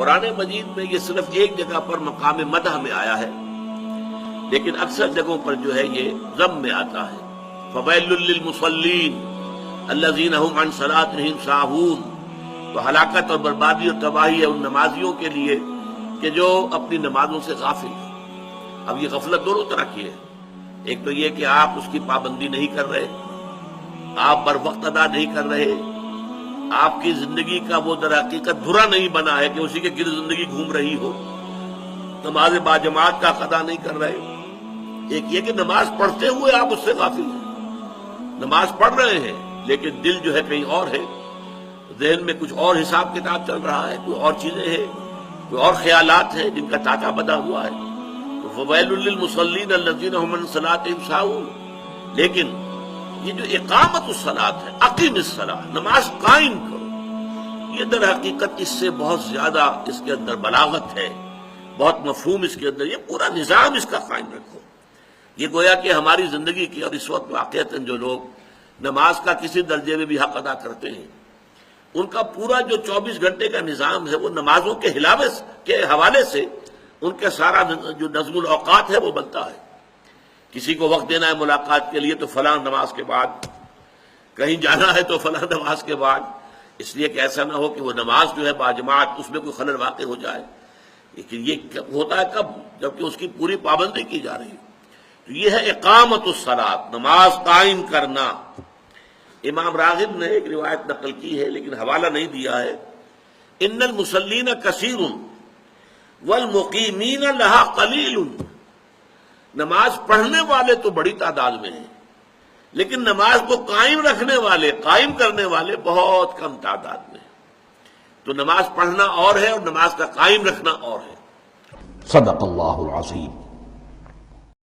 قرآن مجید میں یہ صرف ایک جگہ پر مقام مدح میں آیا ہے، لیکن اکثر جگہوں پر جو ہے یہ ذم میں آتا ہے۔ فویل للمصلین الذین هم عن صلاتهم ساہون، تو ہلاکت اور بربادی اور تباہی ہے ان نمازیوں کے لیے کہ جو اپنی نمازوں سے غافل ہیں۔ اب یہ غفلت دونوں طرح کی ہے، ایک تو یہ کہ آپ اس کی پابندی نہیں کر رہے، آپ بر وقت ادا نہیں کر رہے، آپ کی زندگی کا وہ در حقیقت دھرا نہیں بنا ہے کہ اسی کے گرد زندگی گھوم رہی ہو، نماز باجماعت کا قضا نہیں کر رہے۔ ایک یہ کہ نماز پڑھتے ہوئے آپ اس سے غافل ہیں، نماز پڑھ رہے ہیں لیکن دل جو ہے کہیں اور ہے، ذہن میں کچھ اور حساب کتاب چل رہا ہے، کوئی اور چیزیں ہیں، کوئی اور خیالات ہیں جن کا تاتا بدا ہوا ہے۔ تو فویل للمصلین الذین هم عن صلاتهم ساہون، لیکن یہ جو اقامت الصلاۃ ہے، اقیم الصلاۃ، نماز قائم کرو، یہ در حقیقت اس سے بہت زیادہ اس کے اندر بلاغت ہے، بہت مفہوم اس کے اندر، یہ پورا نظام اس کا قائم رکھو۔ یہ گویا کہ ہماری زندگی کی اور اس وقت واقعتاً جو لوگ نماز کا کسی درجے میں بھی حق ادا کرتے ہیں، ان کا پورا جو 24 گھنٹے کا نظام ہے وہ نمازوں کے حوالے سے ان کے سارا جو نظم الاوقات ہے وہ بنتا ہے۔ کسی کو وقت دینا ہے ملاقات کے لیے تو فلاں نماز کے بعد، کہیں جانا ہے تو فلاں نماز کے بعد، اس لیے کہ ایسا نہ ہو کہ وہ نماز جو ہے باجماعت اس میں کوئی خلل واقع ہو جائے۔ لیکن یہ ہوتا ہے کب؟ جبکہ اس کی پوری پابندی کی جا رہی ہے۔ تو یہ ہے اقامت الصلاۃ، نماز قائم کرنا۔ امام راغب نے ایک روایت نقل کی ہے لیکن حوالہ نہیں دیا ہے، ان المصلین کثیر والمقیمین لہا قلیل، نماز پڑھنے والے تو بڑی تعداد میں ہیں لیکن نماز کو قائم رکھنے والے، قائم کرنے والے بہت کم تعداد میں ہیں۔ تو نماز پڑھنا اور ہے اور نماز کا قائم رکھنا اور ہے۔ صدق اللہ العظیم۔